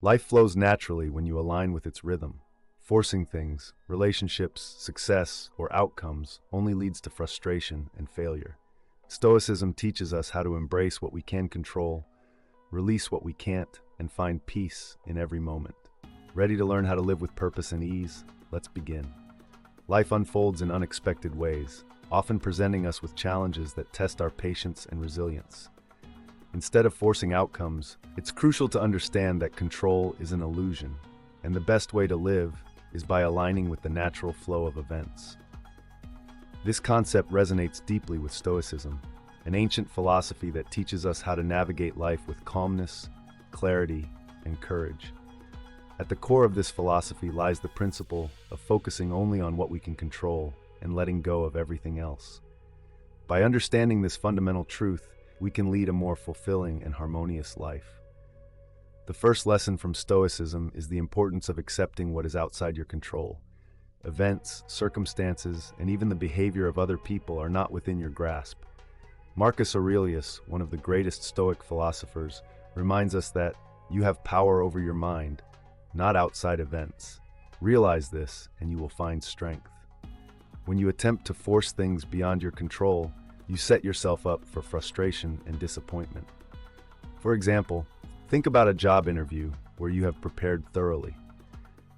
Life flows naturally when you align with its rhythm. Forcing things, relationships, success, or outcomes only leads to frustration and failure. Stoicism teaches us how to embrace what we can control, release what we can't, and find peace in every moment. Ready to learn how to live with purpose and ease? Let's begin. Life unfolds in unexpected ways, often presenting us with challenges that test our patience and resilience. Instead of forcing outcomes, it's crucial to understand that control is an illusion, and the best way to live is by aligning with the natural flow of events. This concept resonates deeply with Stoicism, an ancient philosophy that teaches us how to navigate life with calmness, clarity, and courage. At the core of this philosophy lies the principle of focusing only on what we can control and letting go of everything else. By understanding this fundamental truth, we can lead a more fulfilling and harmonious life. The first lesson from Stoicism is the importance of accepting what is outside your control. Events, circumstances, and even the behavior of other people are not within your grasp. Marcus Aurelius, one of the greatest Stoic philosophers, reminds us that you have power over your mind, not outside events. Realize this, and you will find strength. When you attempt to force things beyond your control, you set yourself up for frustration and disappointment. For example, think about a job interview where you have prepared thoroughly.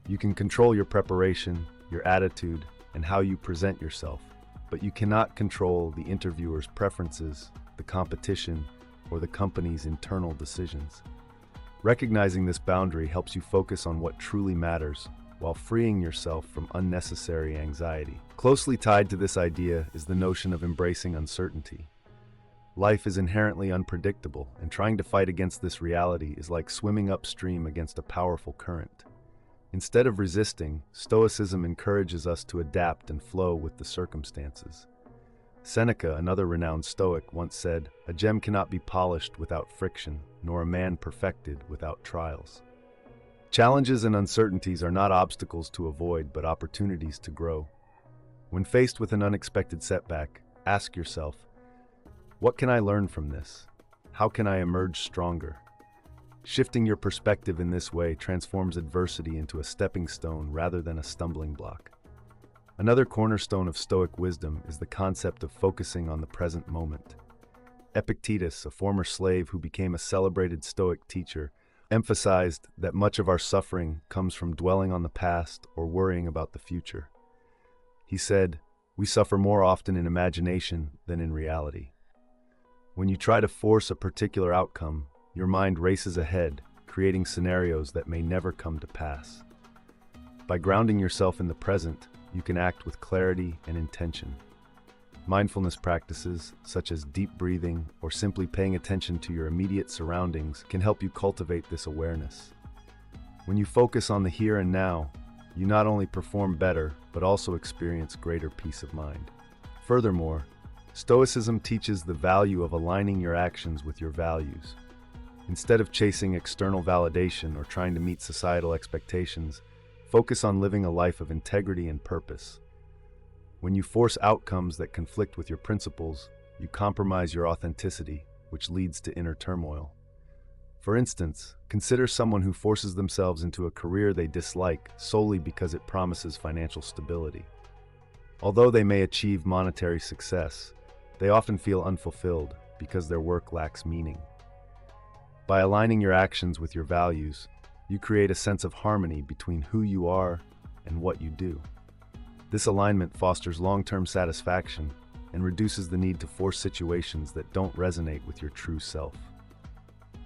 You can control your preparation, your attitude, and how you present yourself, but you cannot control the interviewer's preferences, the competition, or the company's internal decisions. Recognizing this boundary helps you focus on what truly matters, while freeing yourself from unnecessary anxiety. Closely tied to this idea is the notion of embracing uncertainty. Life is inherently unpredictable, and trying to fight against this reality is like swimming upstream against a powerful current. Instead of resisting, Stoicism encourages us to adapt and flow with the circumstances. Seneca, another renowned Stoic, once said, "A gem cannot be polished without friction, nor a man perfected without trials." Challenges and uncertainties are not obstacles to avoid, but opportunities to grow. When faced with an unexpected setback, ask yourself, what can I learn from this? How can I emerge stronger? Shifting your perspective in this way transforms adversity into a stepping stone rather than a stumbling block. Another cornerstone of Stoic wisdom is the concept of focusing on the present moment. Epictetus, a former slave who became a celebrated Stoic teacher, emphasized that much of our suffering comes from dwelling on the past or worrying about the future. He said, "We suffer more often in imagination than in reality." When you try to force a particular outcome, your mind races ahead, creating scenarios that may never come to pass. By grounding yourself in the present, you can act with clarity and intention. Mindfulness practices, such as deep breathing or simply paying attention to your immediate surroundings, can help you cultivate this awareness. When you focus on the here and now, you not only perform better, but also experience greater peace of mind. Furthermore, Stoicism teaches the value of aligning your actions with your values. Instead of chasing external validation or trying to meet societal expectations, focus on living a life of integrity and purpose. When you force outcomes that conflict with your principles, you compromise your authenticity, which leads to inner turmoil. For instance, consider someone who forces themselves into a career they dislike solely because it promises financial stability. Although they may achieve monetary success, they often feel unfulfilled because their work lacks meaning. By aligning your actions with your values, you create a sense of harmony between who you are and what you do. This alignment fosters long-term satisfaction and reduces the need to force situations that don't resonate with your true self.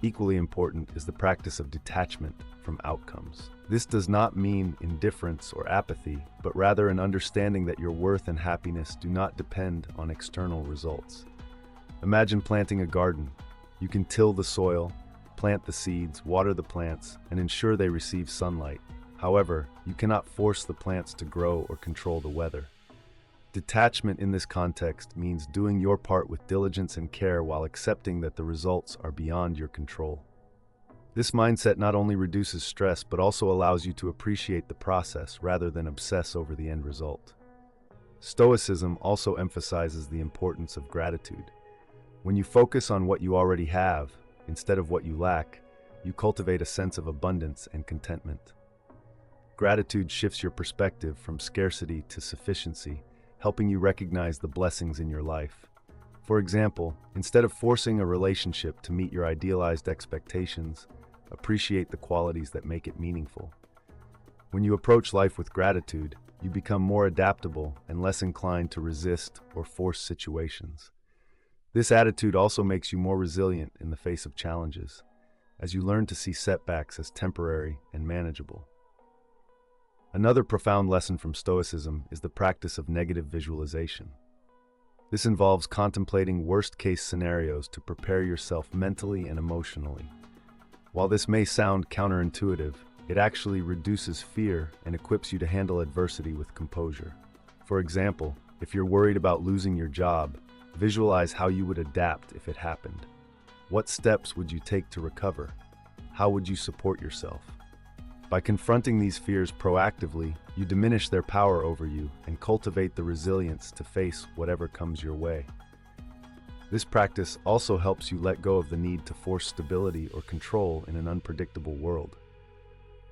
Equally important is the practice of detachment from outcomes. This does not mean indifference or apathy, but rather an understanding that your worth and happiness do not depend on external results. Imagine planting a garden. You can till the soil, plant the seeds, water the plants, and ensure they receive sunlight. However, you cannot force the plants to grow or control the weather. Detachment in this context means doing your part with diligence and care while accepting that the results are beyond your control. This mindset not only reduces stress but also allows you to appreciate the process rather than obsess over the end result. Stoicism also emphasizes the importance of gratitude. When you focus on what you already have, instead of what you lack, you cultivate a sense of abundance and contentment. Gratitude shifts your perspective from scarcity to sufficiency, helping you recognize the blessings in your life. For example, instead of forcing a relationship to meet your idealized expectations, appreciate the qualities that make it meaningful. When you approach life with gratitude, you become more adaptable and less inclined to resist or force situations. This attitude also makes you more resilient in the face of challenges, as you learn to see setbacks as temporary and manageable. Another profound lesson from Stoicism is the practice of negative visualization. This involves contemplating worst-case scenarios to prepare yourself mentally and emotionally. While this may sound counterintuitive, it actually reduces fear and equips you to handle adversity with composure. For example, if you're worried about losing your job, visualize how you would adapt if it happened. What steps would you take to recover? How would you support yourself? By confronting these fears proactively, you diminish their power over you and cultivate the resilience to face whatever comes your way. This practice also helps you let go of the need to force stability or control in an unpredictable world.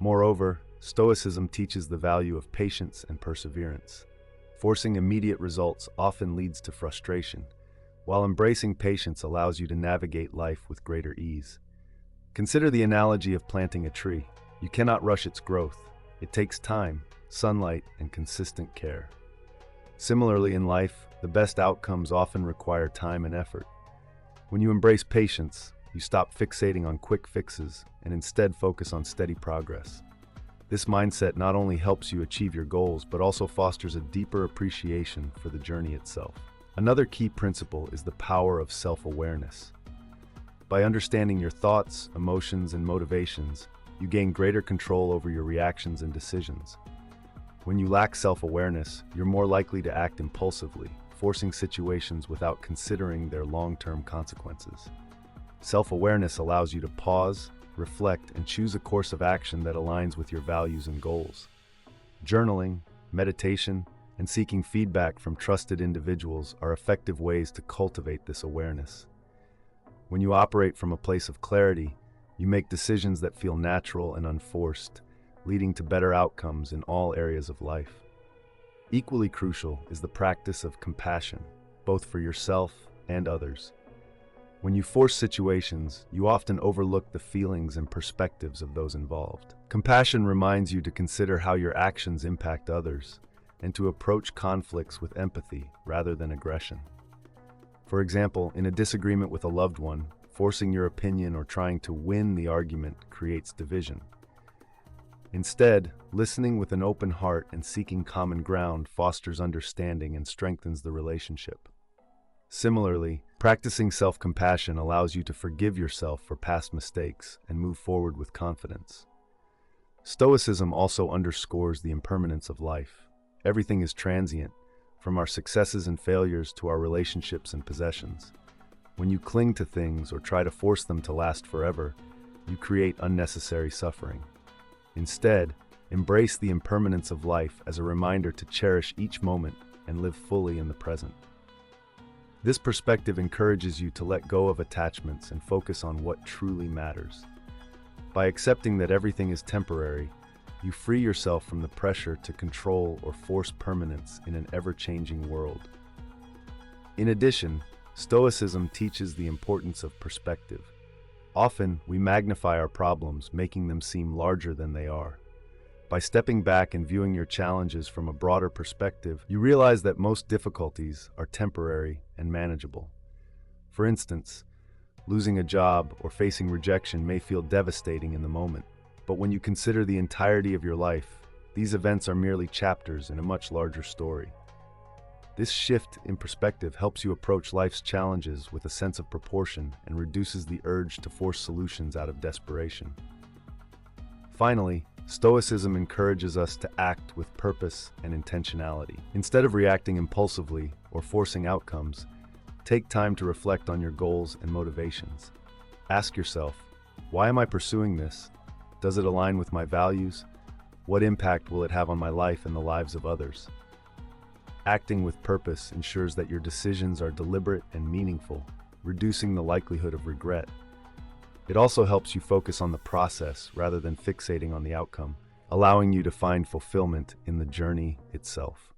Moreover, Stoicism teaches the value of patience and perseverance. Forcing immediate results often leads to frustration, while embracing patience allows you to navigate life with greater ease. Consider the analogy of planting a tree. You cannot rush its growth. It takes time, sunlight, and consistent care. Similarly, in life, the best outcomes often require time and effort. When you embrace patience, you stop fixating on quick fixes and instead focus on steady progress. This mindset not only helps you achieve your goals, but also fosters a deeper appreciation for the journey itself. Another key principle is the power of self-awareness. By understanding your thoughts, emotions, and motivations, you gain greater control over your reactions and decisions. When you lack self-awareness, you're more likely to act impulsively, forcing situations without considering their long-term consequences. Self-awareness allows you to pause, reflect, and choose a course of action that aligns with your values and goals. Journaling, meditation, and seeking feedback from trusted individuals are effective ways to cultivate this awareness. When you operate from a place of clarity, you make decisions that feel natural and unforced, leading to better outcomes in all areas of life. Equally crucial is the practice of compassion, both for yourself and others. When you force situations, you often overlook the feelings and perspectives of those involved. Compassion reminds you to consider how your actions impact others and to approach conflicts with empathy rather than aggression. For example, in a disagreement with a loved one, forcing your opinion or trying to win the argument creates division. Instead, listening with an open heart and seeking common ground fosters understanding and strengthens the relationship. Similarly, practicing self-compassion allows you to forgive yourself for past mistakes and move forward with confidence. Stoicism also underscores the impermanence of life. Everything is transient, from our successes and failures to our relationships and possessions. When you cling to things or try to force them to last forever, you create unnecessary suffering. Instead, embrace the impermanence of life as a reminder to cherish each moment and live fully in the present. This perspective encourages you to let go of attachments and focus on what truly matters. By accepting that everything is temporary, you free yourself from the pressure to control or force permanence in an ever-changing world. In addition, Stoicism teaches the importance of perspective. Often, we magnify our problems, making them seem larger than they are. By stepping back and viewing your challenges from a broader perspective, you realize that most difficulties are temporary and manageable. For instance, losing a job or facing rejection may feel devastating in the moment, but when you consider the entirety of your life, these events are merely chapters in a much larger story. This shift in perspective helps you approach life's challenges with a sense of proportion and reduces the urge to force solutions out of desperation. Finally, Stoicism encourages us to act with purpose and intentionality. Instead of reacting impulsively or forcing outcomes, take time to reflect on your goals and motivations. Ask yourself, why am I pursuing this? Does it align with my values? What impact will it have on my life and the lives of others? Acting with purpose ensures that your decisions are deliberate and meaningful, reducing the likelihood of regret. It also helps you focus on the process rather than fixating on the outcome, allowing you to find fulfillment in the journey itself.